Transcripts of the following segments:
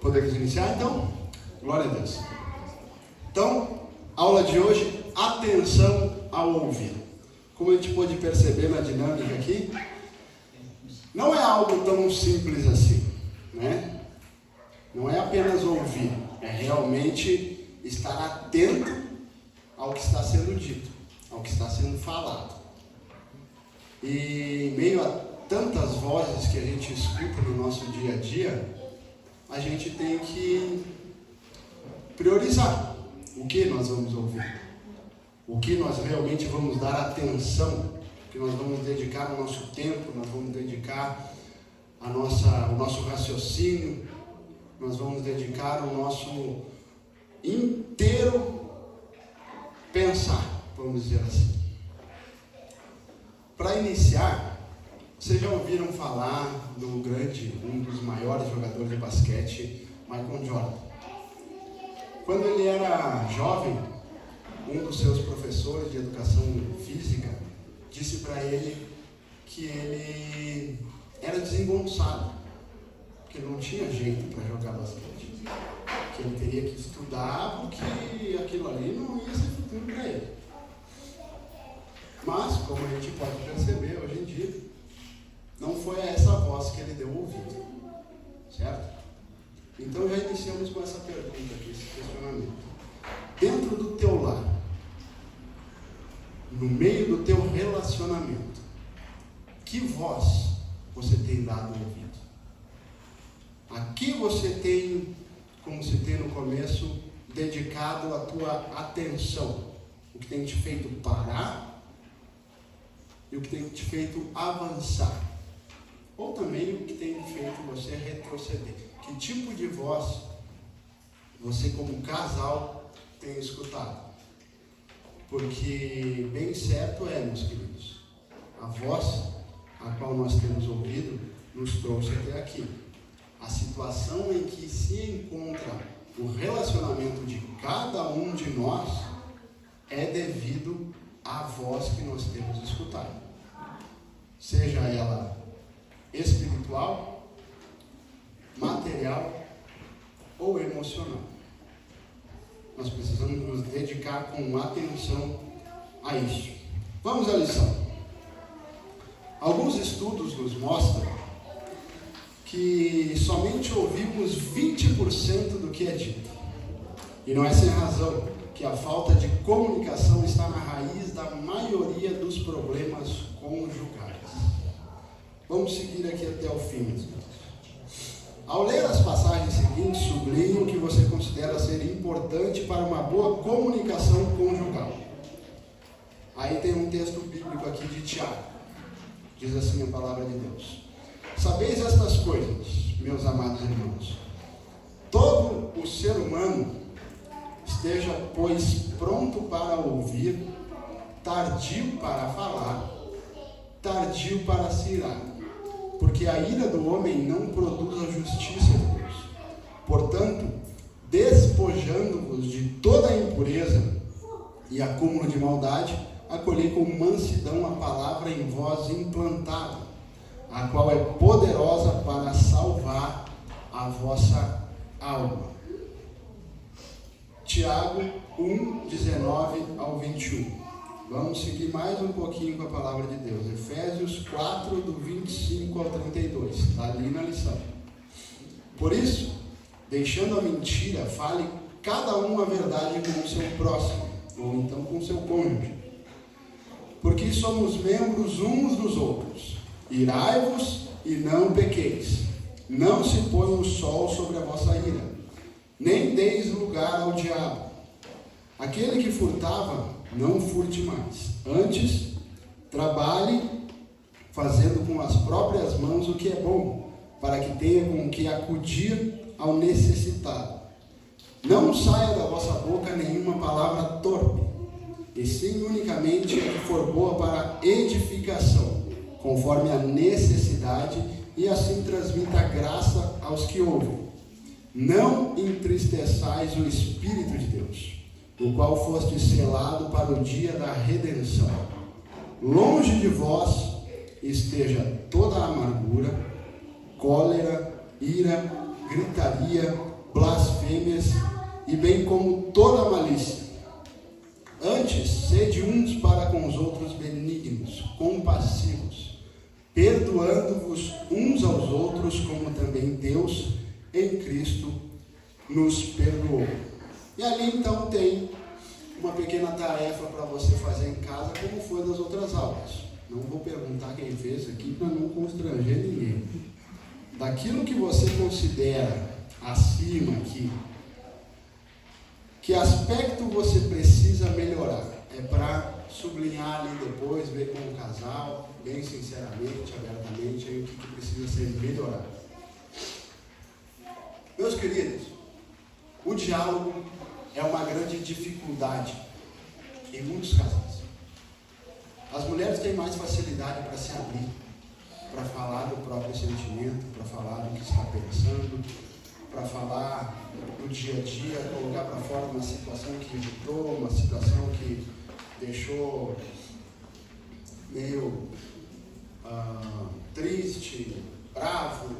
Podemos iniciar então? Glória a Deus. Então, aula de hoje, atenção ao ouvido. Como a gente pôde perceber na dinâmica aqui, não é algo tão simples assim, né? Não é apenas ouvir, é realmente estar atento ao que está sendo dito, ao que está sendo falado. E em meio a tantas vozes que a gente escuta no nosso dia a dia, a gente tem que priorizar o que nós vamos ouvir, o que nós realmente vamos dar atenção, o que nós vamos dedicar o nosso tempo, nós vamos dedicar o nosso raciocínio, nós vamos dedicar o nosso inteiro pensar, vamos dizer assim. Para iniciar, vocês já ouviram falar do um dos maiores jogadores de basquete, Michael Jordan. Quando ele era jovem, um dos seus professores de educação física disse para ele que ele era desengonçado, que ele não tinha jeito para jogar basquete, que ele teria que estudar porque aquilo ali não ia ser futuro para ele. Mas, como a gente pode perceber hoje em dia, não foi a essa voz que ele deu ouvido, certo? Então já iniciamos com essa pergunta aqui, esse questionamento. Dentro do teu lar, no meio do teu relacionamento, que voz você tem dado ouvido? Aqui você tem, como citei no começo, dedicado a tua atenção, o que tem te feito parar e o que tem te feito avançar, ou também o que tem feito você retroceder. Que tipo de voz você, como casal, tem escutado? Porque bem certo é, meus queridos, a voz a qual nós temos ouvido nos trouxe até aqui. A situação em que se encontra o relacionamento de cada um de nós é devido à voz que nós temos escutado. Seja ela espiritual, material ou emocional. Nós precisamos nos dedicar com atenção a isso. Vamos à lição. Alguns estudos nos mostram que somente ouvimos 20% do que é dito. E não é sem razão que a falta de comunicação está na raiz da maioria dos problemas conjugais. Vamos seguir aqui até o fim, meus irmãos. Ao ler as passagens seguintes, sublinhe o que você considera ser importante para uma boa comunicação conjugal. Aí tem um texto bíblico aqui de Tiago. Diz assim a palavra de Deus: sabeis estas coisas, meus amados irmãos. Todo o ser humano esteja, pois, pronto para ouvir, tardio para falar, tardio para se irar. Porque a ira do homem não produz a justiça de Deus. Portanto, despojando-vos de toda a impureza e acúmulo de maldade, acolhei com mansidão a palavra em vós implantada, a qual é poderosa para salvar a vossa alma. Tiago 1, 19 ao 21. Vamos seguir mais um pouquinho com a palavra de Deus. Efésios 4, do 25 ao 32. Está ali na lição. Por isso, deixando a mentira, fale cada um a verdade com o seu próximo, ou então com o seu cônjuge. Porque somos membros uns dos outros. Irai-vos e não pequeis. Não se põe o sol sobre a vossa ira, nem deis lugar ao diabo. Aquele que furtava, não furte mais. Antes, trabalhe fazendo com as próprias mãos o que é bom, para que tenha com que acudir ao necessitado. Não saia da vossa boca nenhuma palavra torpe, e sim unicamente a que for boa para edificação, conforme a necessidade, e assim transmita graça aos que ouvem. Não entristeçais o Espírito de Deus, o qual foste selado para o dia da redenção. Longe de vós esteja toda a amargura, cólera, ira, gritaria, blasfêmias e bem como toda malícia. Antes, sede uns para com os outros benignos, compassivos, perdoando-vos uns aos outros, como também Deus em Cristo nos perdoou. E ali então tem uma pequena tarefa para você fazer em casa, como foi das outras aulas. Não vou perguntar quem fez aqui para não constranger ninguém. Daquilo que você considera acima aqui, que aspecto você precisa melhorar? É para sublinhar ali depois, ver com o casal, bem sinceramente, abertamente, aí o que precisa ser melhorado. Meus queridos, o diálogo é uma grande dificuldade em muitos casais. As mulheres têm mais facilidade para se abrir, para falar do próprio sentimento, para falar do que está pensando, para falar do dia a dia, colocar para fora uma situação que irritou, uma situação que deixou meio triste, bravo.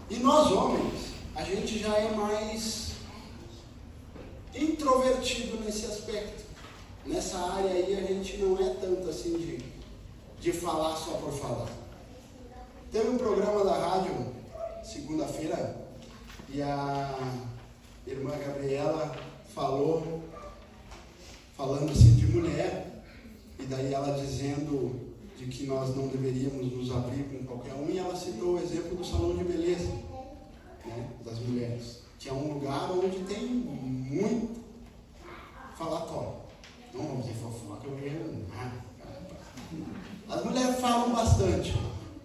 E nós homens, a gente já é mais introvertido nesse aspecto. Nessa área aí a gente não é tanto assim de falar só por falar. Teve um programa da rádio segunda-feira e a irmã Gabriela falando assim de mulher, e daí ela dizendo de que nós não deveríamos nos abrir com qualquer um, e ela citou o exemplo do salão de beleza, né, das mulheres, que é um lugar onde tem muito falatório. Não vamos dizer fofoca, as mulheres falam bastante,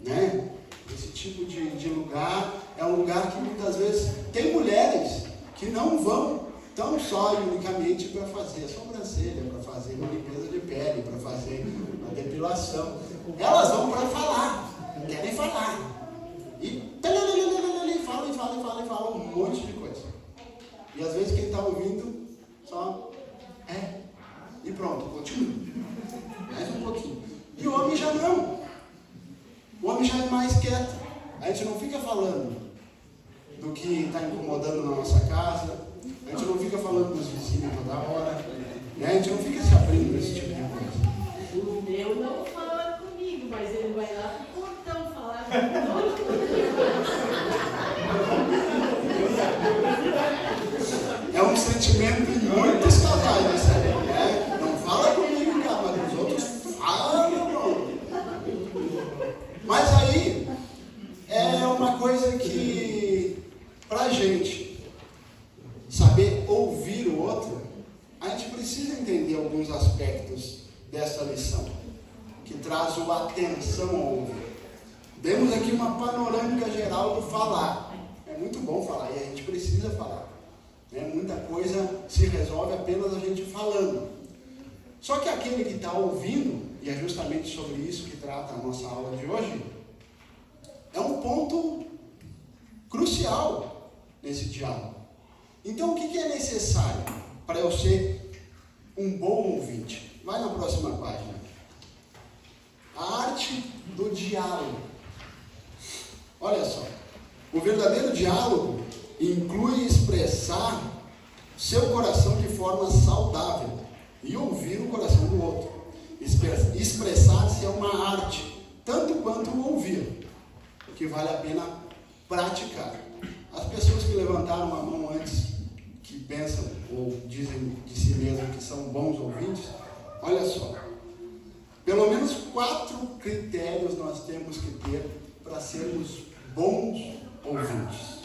né? Esse tipo de lugar é um lugar que muitas vezes tem mulheres que não vão tão só e unicamente para fazer a sobrancelha, para fazer uma limpeza de pele, para fazer uma depilação. Elas vão para falar, querem falar. E falam um monte de coisa. E às vezes quem está ouvindo só e pronto, continua. Mais um pouquinho. E o homem já não. O homem já é mais quieto. A gente não fica falando do que está incomodando na nossa casa. A gente não fica falando dos vizinhos toda hora. Né? A gente não fica se abrindo nesse tipo de coisa. O meu não fala comigo, mas ele vai lá pro portão falar comigo. É um sentimento em muitos casais, né? Não fala comigo, cara, mas os outros falam. Mas aí é uma coisa que, pra gente saber ouvir o outro, a gente precisa entender alguns aspectos dessa lição, que traz o atenção ao ouvir. Demos aqui uma panorâmica geral do falar. É muito bom falar e a gente precisa falar. Muita coisa se resolve apenas a gente falando. Só que aquele que está ouvindo, e é justamente sobre isso que trata a nossa aula de hoje, é um ponto crucial nesse diálogo. Então, o que é necessário para eu ser um bom ouvinte? Vai na próxima página. A arte do diálogo. Olha só, o verdadeiro diálogo inclui expressar seu coração de forma saudável e ouvir o coração do outro. Expressar-se é uma arte, tanto quanto o ouvir, que vale a pena praticar. As pessoas que levantaram a mão antes, que pensam ou dizem de si mesmo que são bons ouvintes, olha só, pelo menos 4 critérios nós temos que ter para sermos bons ouvintes.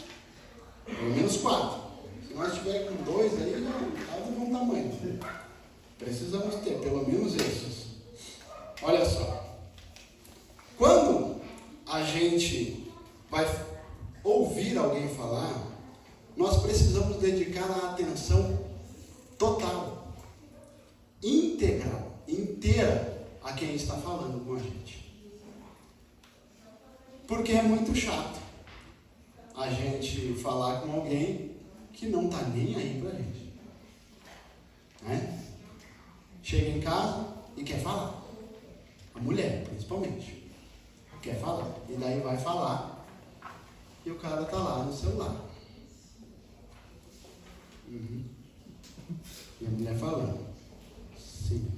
Pelo menos 4. Se nós tivermos com 2 aí, já está de bom tamanho. Precisamos ter pelo menos esses. Olha só. Quando a gente vai ouvir alguém falar, nós precisamos dedicar a atenção total, integral, inteira a quem está falando com a gente. Porque é muito chato a gente falar com alguém que não está nem aí pra gente. Né? Chega em casa e quer falar. A mulher, principalmente. Quer falar. E daí vai falar e o cara está lá no celular. Uhum. E a mulher falando. Sim.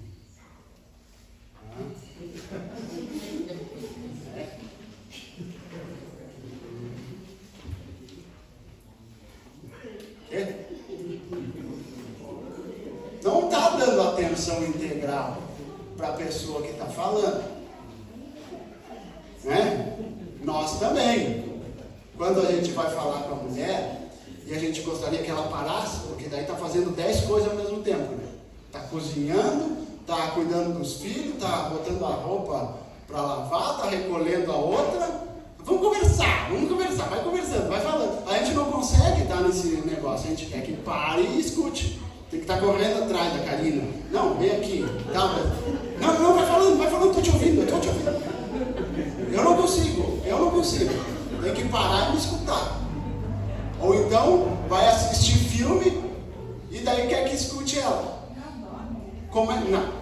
Não está dando atenção integral para a pessoa que está falando, né? Nós também. Quando a gente vai falar com a mulher e a gente gostaria que ela parasse, porque daí está fazendo 10 coisas ao mesmo tempo, né? Está cozinhando, está cuidando dos filhos, está botando a roupa para lavar, está recolhendo a outra. Vamos conversar, vai conversando, vai falando. A gente não consegue estar nesse negócio, a gente quer que pare e escute. Tem que estar correndo atrás da Karina. Não, vem aqui. Tá, não, vai falando, estou te ouvindo. Eu não consigo. Tem que parar e me escutar. Ou então, vai assistir filme e daí quer que escute ela. Como é? Não.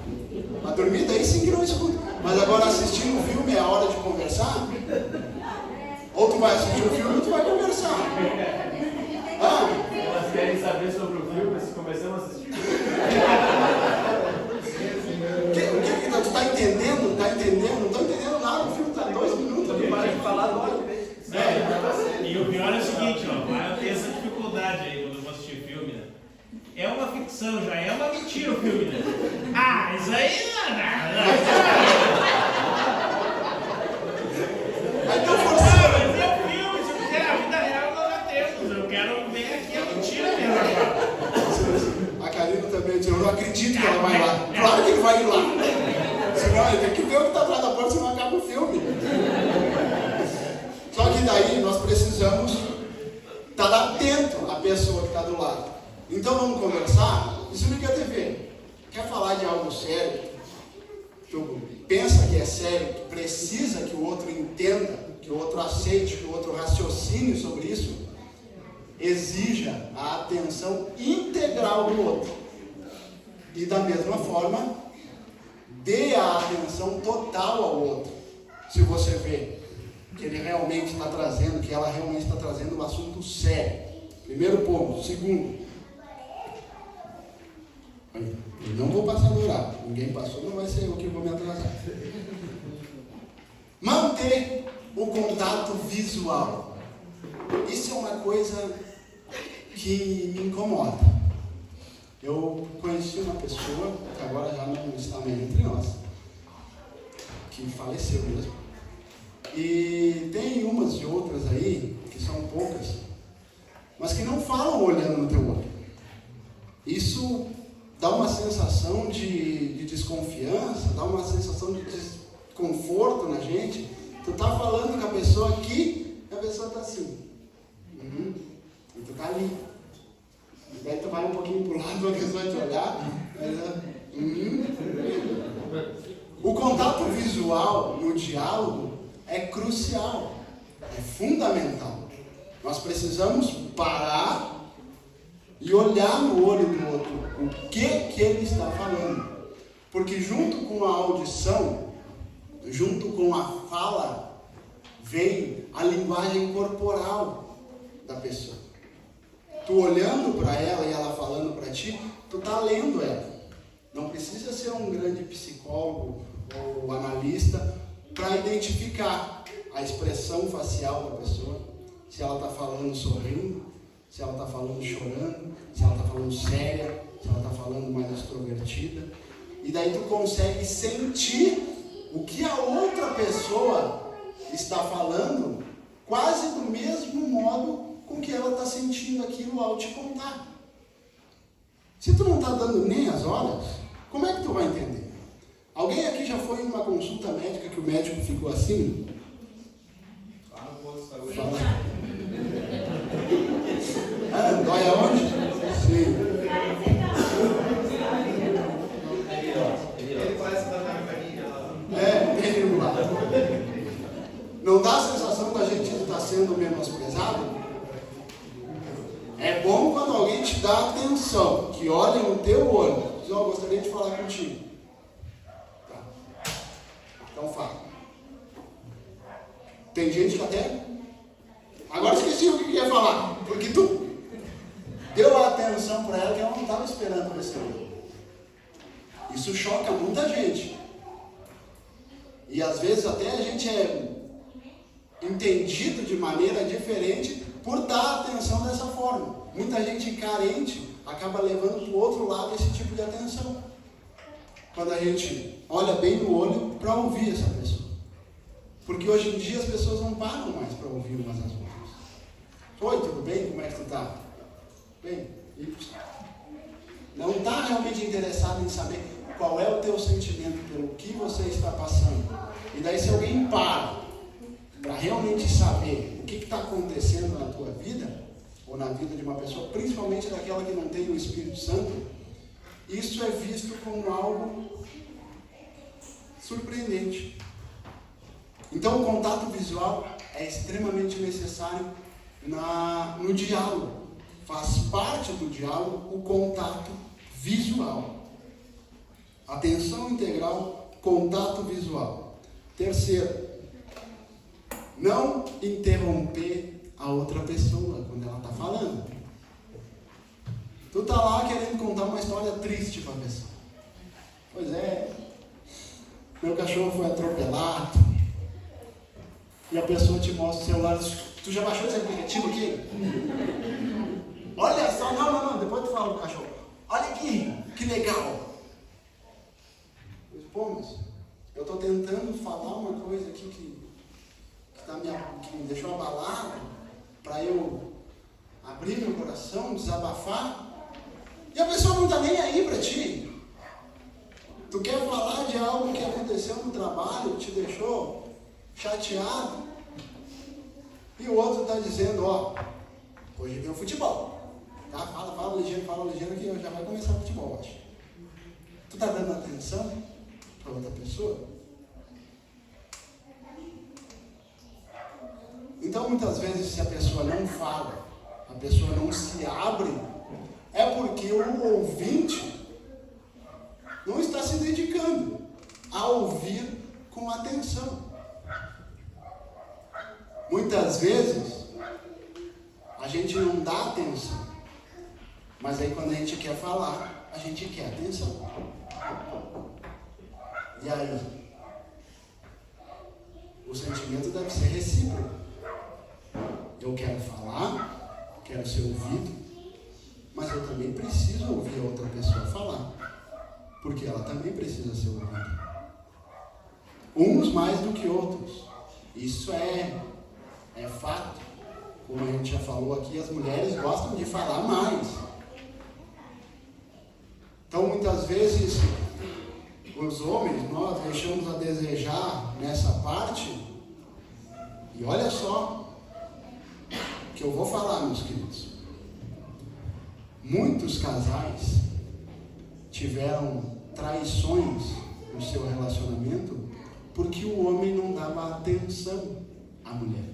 Mas dormir daí sim que não escuta. Mas agora assistindo um filme é a hora de conversar? Ou tu vai assistir o filme ou tu vai conversar. Elas querem saber sobre o filme, se começamos a assistir. Tu tá entendendo? Não tô entendendo nada. O filme tá 2 minutos. Tu para de falar agora. E o pior é o seguinte, ó, tem essa dificuldade aí quando eu vou assistir filme, né? É uma ficção, já é uma mentira o filme, né? Ah, isso aí Aí tão forçando. mas é um filme, se quiser, a vida real nós já temos. Eu quero ver aqui a mentira mesmo agora. A Karina também disse, eu não acredito que ela vai lá. Claro que ele vai ir lá. Senão ele tem que ver o que está atrás da porta, senão acaba o filme. Só que daí nós precisamos estar atento à pessoa que está do lado. Então vamos conversar? Desliga a TV. Quer falar de algo sério? Tu pensa que é sério, tu precisa que o outro entenda, que o outro aceite, que o outro raciocine sobre isso? Exija a atenção integral do outro. E da mesma forma, dê a atenção total ao outro. Se você vê que ele realmente está trazendo, que ela realmente está trazendo um assunto sério. Primeiro ponto. Segundo, eu não vou passar do horário. Ninguém passou, não vai ser eu que vou me atrasar. Manter o contato visual. Isso é uma coisa que me incomoda. Eu conheci uma pessoa, que agora já não está mais entre nós, que faleceu mesmo. E tem umas e outras aí, que são poucas, mas que não falam olhando no teu olho. Isso dá uma sensação de desconfiança, dá uma sensação de desconforto na gente. Tu tá falando com a pessoa aqui, e a pessoa tá assim. E tu tá ali. E daí tu vai um pouquinho pro lado, a pessoa vai te olhar. O contato visual no diálogo é crucial, é fundamental. Nós precisamos parar e olhar no olho do outro o que ele está falando. Porque junto com a audição, junto com a fala, vem a linguagem corporal da pessoa. Tu olhando para ela e ela falando para ti, tu tá lendo ela. Não precisa ser um grande psicólogo ou analista para identificar a expressão facial da pessoa, se ela está falando sorrindo, se ela está falando chorando, se ela está falando séria, se ela está falando mais extrovertida. E daí tu consegue sentir o que a outra pessoa está falando, quase do mesmo modo com que ela está sentindo aquilo ao te contar. Se tu não está dando nem as horas, como é que tu vai entender? Alguém aqui já foi em uma consulta médica que o médico ficou assim? Fala. Dói aonde? Sim. Ele parece da carinha lá. Tem lá. Não dá a sensação da gente estar sendo menosprezado? É bom quando alguém te dá atenção, que olha no teu olho. Diz, eu gostaria de falar contigo. Tá. Então fala. Tem gente que até... Agora esqueci o que ia falar. Porque tu deu a atenção atenção para ela que ela não estava esperando receber. Isso choca muita gente. E às vezes até a gente é entendido de maneira diferente por dar atenção dessa forma. Muita gente carente acaba levando para o outro lado esse tipo de atenção. Quando a gente olha bem no olho para ouvir essa pessoa. Porque hoje em dia as pessoas não param mais para ouvir umas às outras. Oi, tudo bem? Como é que tu tá? Bem, e não está realmente interessado em saber qual é o teu sentimento, pelo que você está passando. E daí se alguém para realmente saber o que está acontecendo na tua vida, ou na vida de uma pessoa, principalmente daquela que não tem o Espírito Santo, isso é visto como algo surpreendente. Então o contato visual é extremamente necessário no diálogo. Faz parte do diálogo o contato visual. Atenção integral, contato visual. Terceiro, não interromper a outra pessoa quando ela está falando. Tu está lá querendo contar uma história triste para a pessoa. Pois é, meu cachorro foi atropelado. E a pessoa te mostra o celular. Tu já baixou esse aplicativo aqui? Olha só, não, depois tu fala do cachorro. Olha aqui, que legal. Pô, mas eu estou tentando falar uma coisa aqui que me deixou abalado, para eu abrir meu coração, desabafar. E a pessoa não está nem aí para ti. Tu quer falar de algo que aconteceu no trabalho, te deixou chateado, e o outro está dizendo, ó, hoje tem o futebol, tá? Fala ligeiro que já vai começar o futebol, acho. Tu está dando atenção para outra pessoa? Então muitas vezes se a pessoa não fala, a pessoa não se abre, é porque o ouvinte não está se dedicando a ouvir com atenção. Muitas vezes a gente não dá atenção, mas aí quando a gente quer falar, a gente quer atenção. E aí? O sentimento deve ser recíproco. Eu quero falar, quero ser ouvido, mas eu também preciso ouvir a outra pessoa falar, porque ela também precisa ser ouvida. Uns mais do que outros. Isso é fato. Como a gente já falou aqui, as mulheres gostam de falar mais. Então, muitas vezes, os homens, nós deixamos a desejar nessa parte. E olha só o que eu vou falar, meus queridos. Muitos casais tiveram traições no seu relacionamento porque o homem não dava atenção à mulher.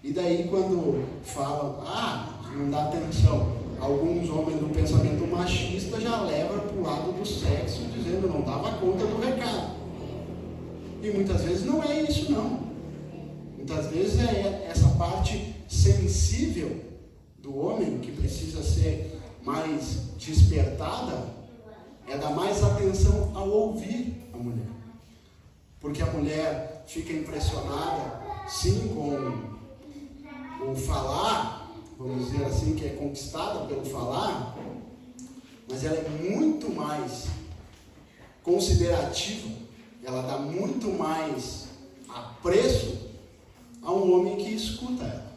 E daí quando falam, não dá atenção, alguns homens do pensamento machista já levam para o lado do sexo, dizendo não dava conta do recado. E muitas vezes não é isso não. Muitas vezes é essa parte sensível do homem que precisa ser mais despertada, é dar mais atenção ao ouvir a mulher. Porque a mulher fica impressionada, sim, com o falar, vamos dizer assim, que é conquistada pelo falar, mas ela é muito mais considerativa, ela dá muito mais apreço a um homem que escuta ela,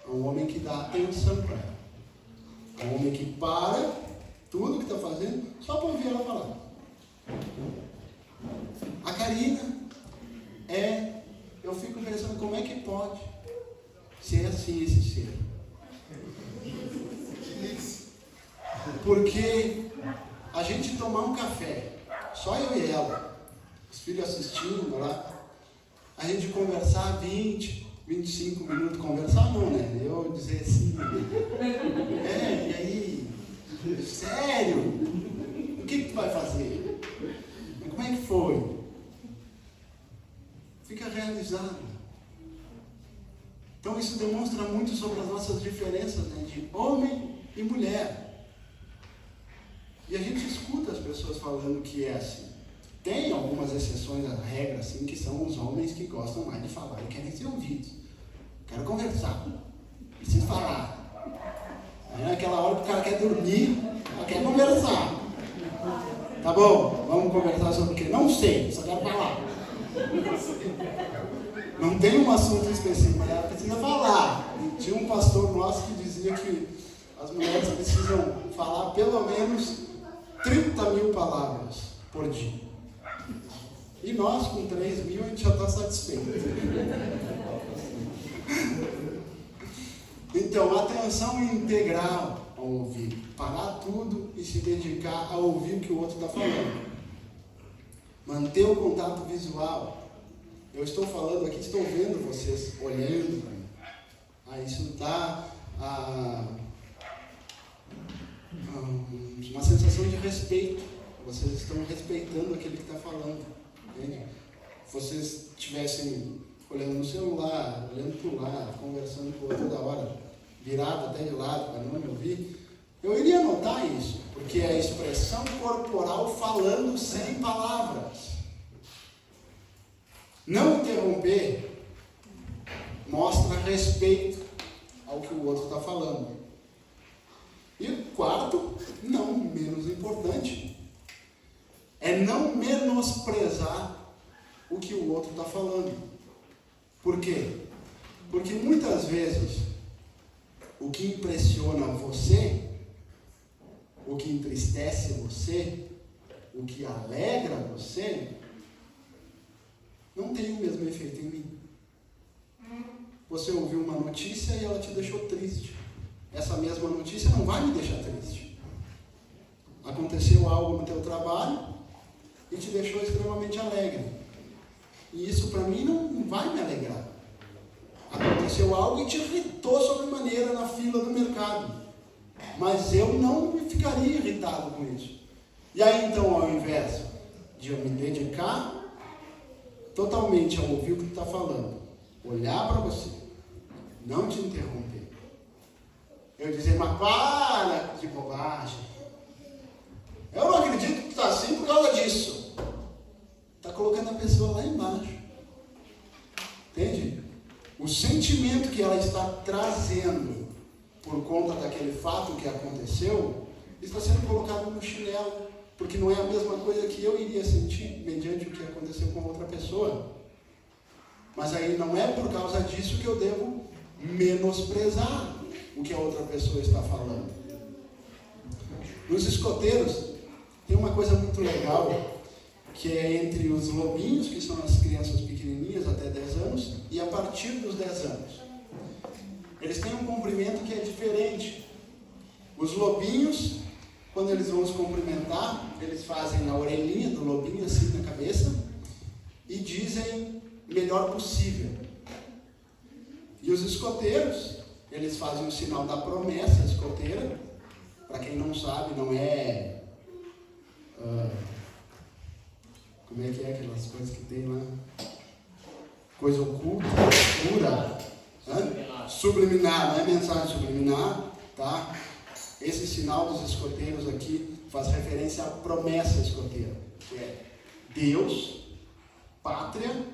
a um homem que dá atenção para ela, a um homem que para tudo que está fazendo só para ouvir ela falar. A Karina eu fico pensando como é que pode ser assim esse ser. Porque a gente tomar um café, só eu e ela, os filhos assistindo lá, a gente conversar 20, 25 minutos, conversar não, né? Eu dizer assim, e aí, sério? O que tu vai fazer? Como é que foi? Fica realizado. Então isso demonstra muito sobre as nossas diferenças, né, de homem e mulher. E a gente escuta as pessoas falando que é assim. Tem algumas exceções à regra, assim, que são os homens que gostam mais de falar e querem ser ouvidos. Quero conversar. Preciso falar. É aquela hora que o cara quer dormir, ela quer conversar. Tá bom, vamos conversar sobre o quê? Não sei, só quero falar. Não tem um assunto específico, ela precisa falar. E tinha um pastor nosso que dizia que as mulheres precisam falar pelo menos 30 mil palavras por dia. E nós, com 3 mil, a gente já está satisfeito. Então, atenção integral ao ouvir. Parar tudo e se dedicar a ouvir o que o outro está falando. Manter o contato visual. Eu estou falando aqui, estou vendo vocês olhando para mim. Isso dá uma sensação de respeito. Vocês estão respeitando aquele que está falando. Entende? Se vocês estivessem olhando no celular, olhando para o lado, conversando com o outro toda hora, virado até de lado para não me ouvir, eu iria notar isso, porque é a expressão corporal falando sem palavras. Não interromper mostra respeito ao que o outro está falando. E quarto, não menos importante, é não menosprezar o que o outro está falando. Por quê? Porque muitas vezes o que impressiona você, o que entristece você, o que alegra você, não tem o mesmo efeito em mim. Você ouviu uma notícia e ela te deixou triste. Essa mesma notícia não vai me deixar triste. Aconteceu algo no teu trabalho e te deixou extremamente alegre. E isso para mim não vai me alegrar. Aconteceu algo e te irritou sobremaneira na fila do mercado. Mas eu não ficaria irritado com isso. E aí então, ao invés de eu me dedicar totalmente a ouvir o que tu está falando, olhar para você, não te interromper, eu dizer, mas para de bobagem. Eu não acredito que tu está assim por causa disso. Está colocando a pessoa lá embaixo. Entende? O sentimento que ela está trazendo por conta daquele fato que aconteceu está sendo colocado no chinelo, porque não é a mesma coisa que eu iria sentir mediante o que aconteceu com outra pessoa. Mas aí não é por causa disso que eu devo menosprezar o que a outra pessoa está falando. Nos escoteiros tem uma coisa muito legal, que é entre os lobinhos, que são as crianças pequenininhas até 10 anos, e a partir dos 10 anos. Eles têm um cumprimento que é diferente. Os lobinhos, quando eles vão se cumprimentar, eles fazem na orelhinha do lobinho, assim na cabeça, e dizem melhor possível. E os escoteiros, eles fazem o sinal da promessa escoteira. Para quem não sabe, não é... como é que é aquelas coisas que tem lá? Coisa oculta, pura, subliminar, não é mensagem subliminar, tá? Esse sinal dos escoteiros aqui faz referência à promessa escoteira, que é Deus, pátria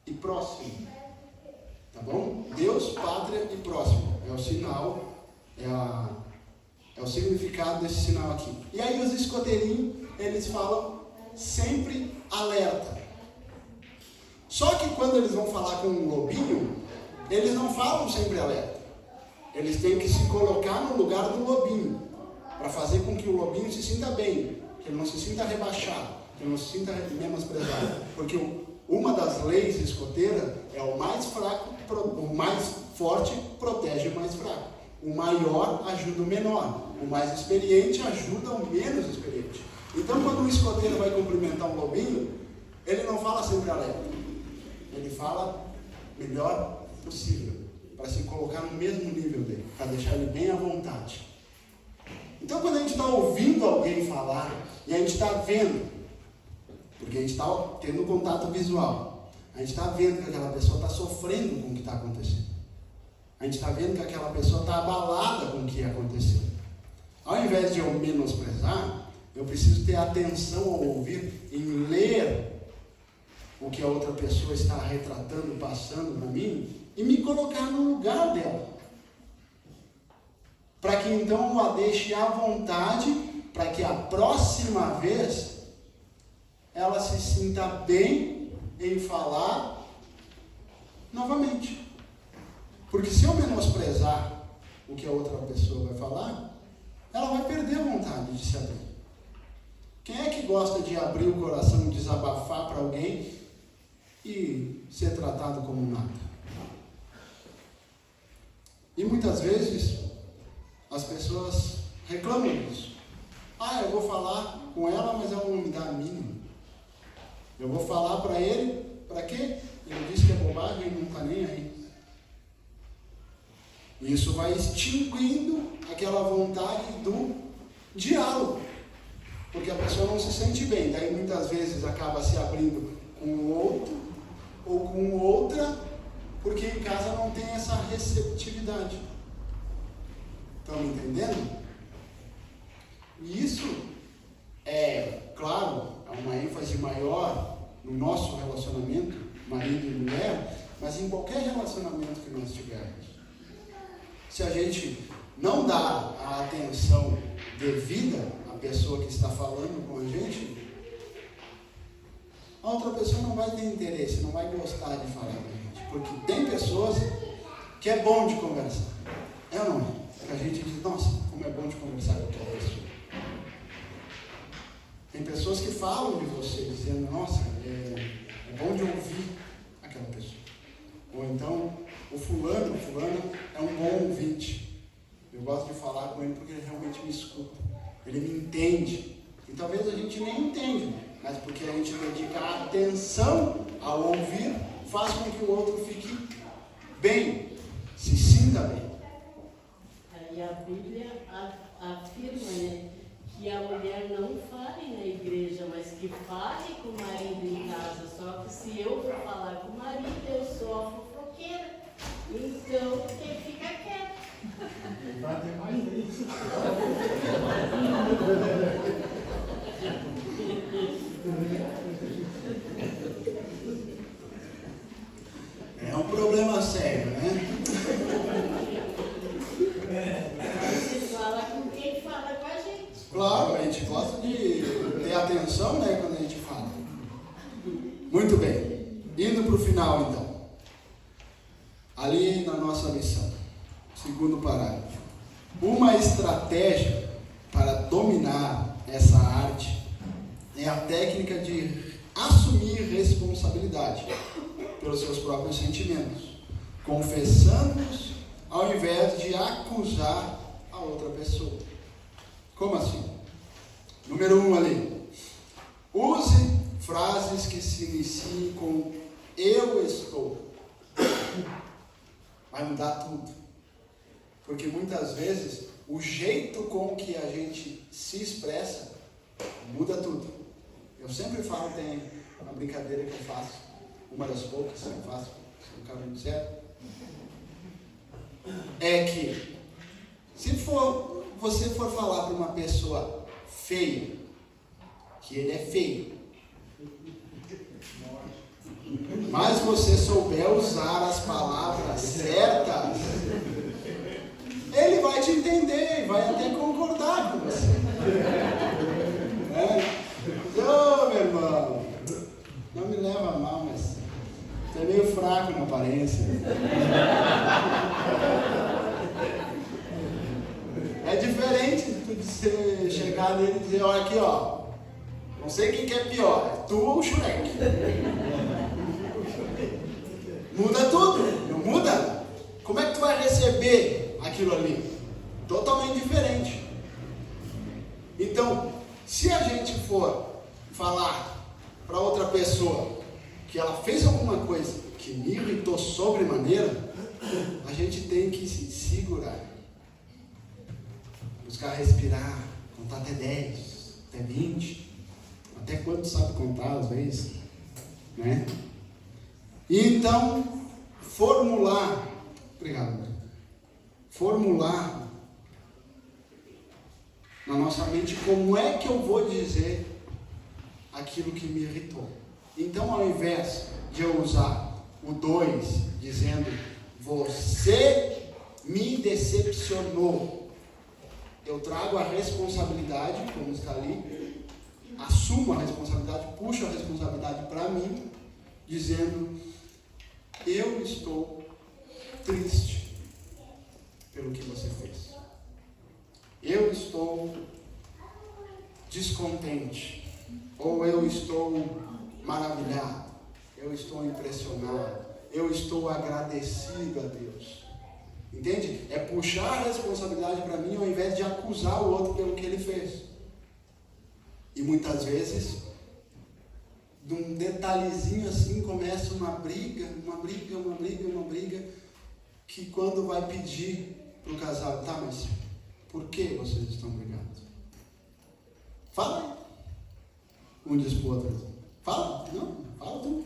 e próximo. Tá bom? Deus, pátria e próximo. É o sinal, é o significado desse sinal aqui. E aí os escoteirinhos, eles falam sempre alerta. Só que quando eles vão falar com um lobinho, eles não falam sempre alerta. Eles têm que se colocar no lugar do lobinho, para fazer com que o lobinho se sinta bem, que ele não se sinta rebaixado, que ele não se sinta menosprezado. Porque uma das leis escoteiras é o mais fraco, o mais forte protege o mais fraco. O maior ajuda o menor. O mais experiente ajuda o menos experiente. Então, quando um escoteiro vai cumprimentar um lobinho, ele não fala sempre alerta. Ele fala melhor possível, para se colocar no mesmo nível dele, para deixar ele bem à vontade. Então, quando a gente está ouvindo alguém falar, e a gente está vendo, porque a gente está tendo contato visual, a gente está vendo que aquela pessoa está sofrendo com o que está acontecendo. A gente está vendo que aquela pessoa está abalada com o que aconteceu. Ao invés de eu menosprezar, Eu preciso ter atenção ao ouvir, em ler o que a outra pessoa está retratando, passando para mim, e me colocar no lugar dela. Para que então eu a deixe à vontade, para que a próxima vez ela se sinta bem em falar novamente. Porque se eu menosprezar o que a outra pessoa vai falar, ela vai perder a vontade de se abrir. Quem é que gosta de abrir o coração, desabafar para alguém e ser tratado como nada? E muitas vezes as pessoas reclamam disso. Eu vou falar com ela, mas ela não me dá a mínima. Eu vou falar para ele, para quê? Ele disse que é bobagem e não está nem aí. Isso vai extinguindo aquela vontade do diálogo. Porque a pessoa não se sente bem. Daí muitas vezes acaba se abrindo com o outro ou com outra, porque em casa não tem essa receptividade. Estão me entendendo? E isso é, claro, uma ênfase maior no nosso relacionamento, marido e mulher, mas em qualquer relacionamento que nós tivermos. Se a gente não dá a atenção devida à pessoa que está falando com a gente, a outra pessoa não vai ter interesse, não vai gostar de falar com a gente. Porque tem pessoas que é bom de conversar. É ou não é? A gente diz, nossa, como é bom de conversar com aquela pessoa. Tem pessoas que falam de você, dizendo, nossa, é bom de ouvir aquela pessoa. Ou então, o fulano é um bom ouvinte. Eu gosto de falar com ele porque ele realmente me escuta. Ele me entende. E talvez a gente nem entenda, mas porque a gente dedica a atenção ao ouvir, faz com que o outro fique bem, se sinta bem. E a Bíblia afirma, né, que a mulher não fale na igreja, mas que fale com o marido em casa. Só que se eu for falar com o marido, eu sou a fofoqueira. Então tem que ficar quieto. Vai ter mais isso. É um problema sério, né? Você fala com quem fala com a gente. Claro, a gente gosta de ter atenção, né, quando a gente fala. Muito bem. Indo para o final, então. Ali na nossa lição, segundo parágrafo. Uma estratégia para dominar essa arte é a técnica de assumir responsabilidade pelos seus próprios sentimentos, confessando-os ao invés de acusar a outra pessoa. Como assim? Número 1 ali. Use frases que se iniciem com eu estou. Vai mudar tudo. Porque muitas vezes o jeito com que a gente se expressa muda tudo. Eu sempre falo, tem uma brincadeira que eu faço, uma das poucas que eu faço, se o cara me disser, é que se você for falar para uma pessoa feia, que ele é feio, mas você souber usar as palavras certas, ele vai te entender e vai até concordar com você. Ô, meu irmão, não me leva a mal, mas você é meio fraco na aparência. É diferente de você chegar nele e dizer, olha aqui, ó, não sei quem que é pior, é tu ou o Shrek. Muda tudo, não muda? Como é que tu vai receber aquilo ali? Totalmente diferente. Então, se a gente for falar para outra pessoa que ela fez alguma coisa que me irritou sobremaneira, a gente tem que se segurar. Buscar respirar, contar até 10, até 20, até quanto sabe contar às vezes, né? E então, formular na nossa mente como é que eu vou dizer aquilo que me irritou. Então, ao invés de eu usar o 2 dizendo você me decepcionou, eu trago a responsabilidade, como está ali, assumo a responsabilidade, puxo a responsabilidade para mim, dizendo eu estou triste pelo que você fez. Eu estou descontente. Ou eu estou maravilhado. Eu estou impressionado. Eu estou agradecido a Deus. Entende? É puxar a responsabilidade para mim ao invés de acusar o outro pelo que ele fez. E muitas vezes, de um detalhezinho assim, começa uma briga, que quando vai pedir para o casal, tá, mas por que vocês estão brigando? Fala aí. Um diz para o outro, fala, não, fala tu.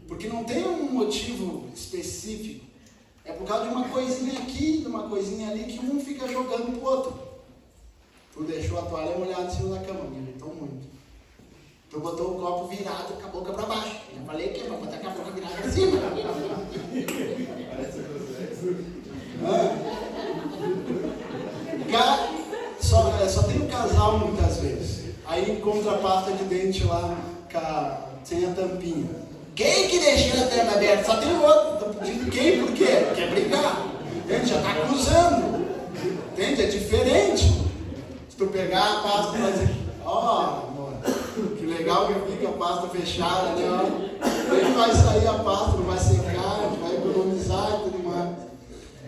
Porque não tem um motivo específico. É por causa de uma coisinha aqui, de uma coisinha ali, que um fica jogando pro outro. Tu deixou a toalha molhada em cima da cama, me irritou muito. Tu botou o copo virado com a boca para baixo. Já falei que é para botar com a boca virada para cima. Só tem um casal muitas vezes. Aí encontra a pasta de dente lá sem a tampinha. Quem que deixou a tampa aberta? Só tem o outro. Tá pedindo quem? Por quê? Quer brigar. Entende? Já está acusando. Entende? É diferente. Se tu pegar a pasta e vai dizer, amor, que legal que fica a pasta fechada, né? Aí vai sair a pasta, não vai secar, vai economizar e tudo mais.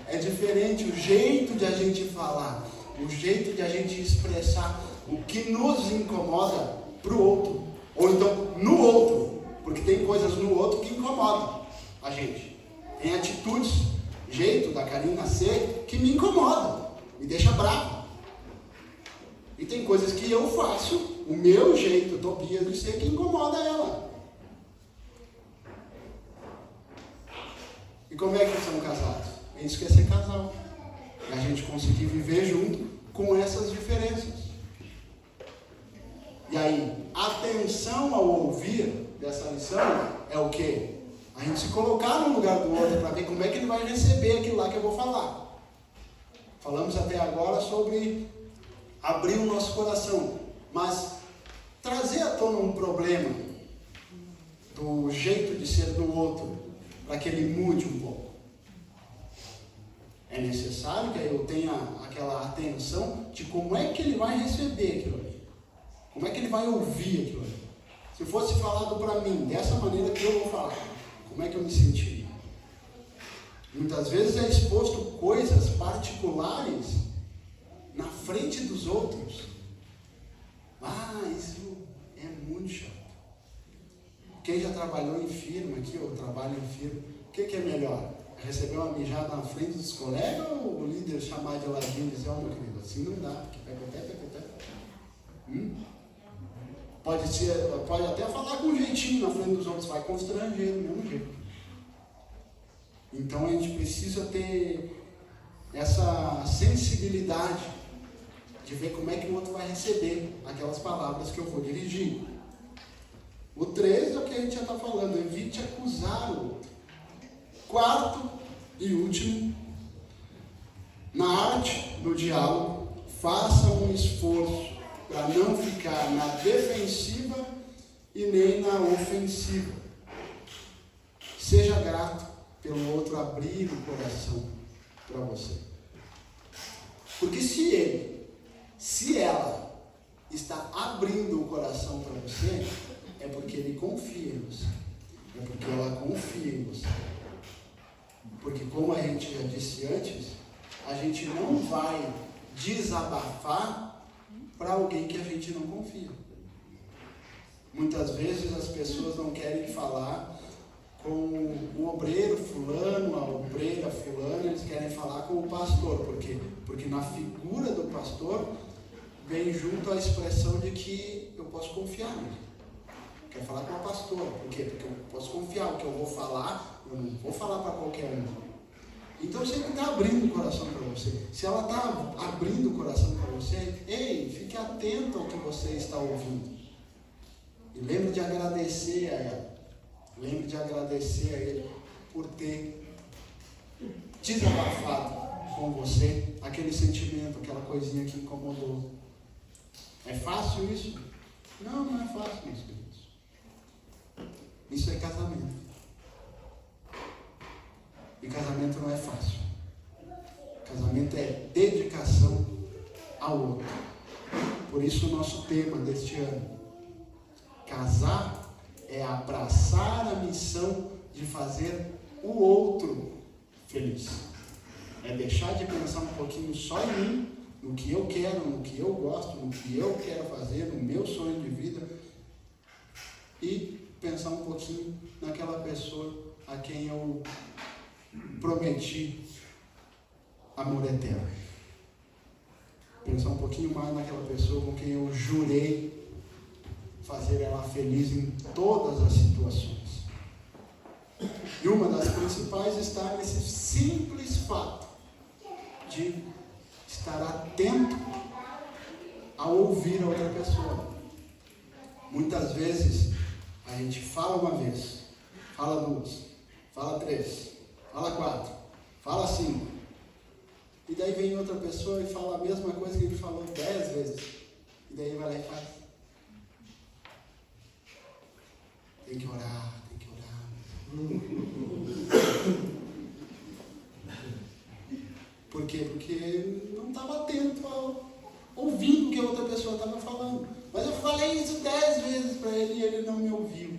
É diferente o jeito de a gente falar, o jeito de a gente expressar o que nos incomoda para o outro, ou então no outro, porque tem coisas no outro que incomodam a gente. Tem atitudes, jeito da Karina ser que me incomodam, me deixa bravo. E tem coisas que eu faço, o meu jeito, Tobias, de ser, que incomoda ela. E como é que são casados? É isso que é ser casal. É a gente conseguir viver junto com essas diferenças. E aí, atenção ao ouvir dessa lição é o quê? A gente se colocar no lugar do outro para ver como é que ele vai receber aquilo lá que eu vou falar. Falamos até agora sobre abrir o nosso coração, mas trazer à tona um problema do jeito de ser do outro, para que ele mude um pouco. É necessário que eu tenha aquela atenção de como é que ele vai receber aquilo ali. Como é que ele vai ouvir aquilo ali. Se fosse falado para mim, dessa maneira que eu vou falar, como é que eu me sentiria? Muitas vezes é exposto coisas particulares na frente dos outros. Isso é muito chato. Quem já trabalhou em firma aqui, ou trabalha em firma, o que é melhor? Receber uma mijada na frente dos colegas ou o líder chamar de ladinho e dizer, meu querido, assim não dá, porque pode até falar com um jeitinho na frente dos outros, vai constranger do mesmo jeito. Então a gente precisa ter essa sensibilidade de ver como é que o outro vai receber aquelas palavras que eu vou dirigir. O 3 é o que a gente já está falando, evite acusar o outro. Quarto e último, na arte do diálogo, faça um esforço para não ficar na defensiva e nem na ofensiva. Seja grato pelo outro abrir o coração para você. Porque se ela está abrindo o coração para você, é porque ele confia em você. É porque ela confia em você. Porque, como a gente já disse antes, a gente não vai desabafar para alguém que a gente não confia. Muitas vezes as pessoas não querem falar com o obreiro fulano, a obreira fulana, eles querem falar com o pastor. Por quê? Porque na figura do pastor vem junto a expressão de que eu posso confiar nele. Quer falar com a pastora. Por quê? Porque eu posso confiar. O que eu vou falar, eu não vou falar para qualquer um. Então, se ele está abrindo o coração para você, se ela está abrindo o coração para você, ei, fique atento ao que você está ouvindo. E lembre de agradecer a ela. Lembre de agradecer a ele por ter desabafado com você aquele sentimento, aquela coisinha que incomodou. É fácil isso? Não, não é fácil, meus queridos. Isso é casamento. E casamento não é fácil. Casamento é dedicação ao outro. Por isso o nosso tema deste ano. Casar é abraçar a missão de fazer o outro feliz. É deixar de pensar um pouquinho só em mim, no que eu quero, no que eu gosto, no que eu quero fazer, no meu sonho de vida, e pensar um pouquinho naquela pessoa a quem eu prometi amor eterno. Pensar um pouquinho mais naquela pessoa com quem eu jurei fazer ela feliz em todas as situações. E uma das principais está nesse simples fato de estar atento a ouvir a outra pessoa. Muitas vezes a gente fala uma vez, fala duas, fala três, fala 4, fala 5. E daí vem outra pessoa e fala a mesma coisa que ele falou 10 vezes. E daí vai lá e faz. Tem que orar, tem que orar. Por quê? Porque não estava atento ao ouvindo o que a outra pessoa estava falando. Mas eu falei isso 10 vezes para ele e ele não me ouviu.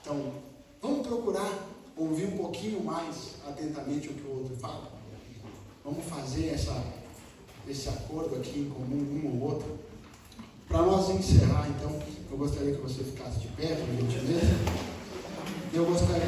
Então, vamos procurar ouvir um pouquinho mais atentamente o que o outro fala. Vamos fazer esse acordo aqui em comum, um ou outro. Para nós encerrar, então, eu gostaria que você ficasse de pé, por gentileza. Eu gostaria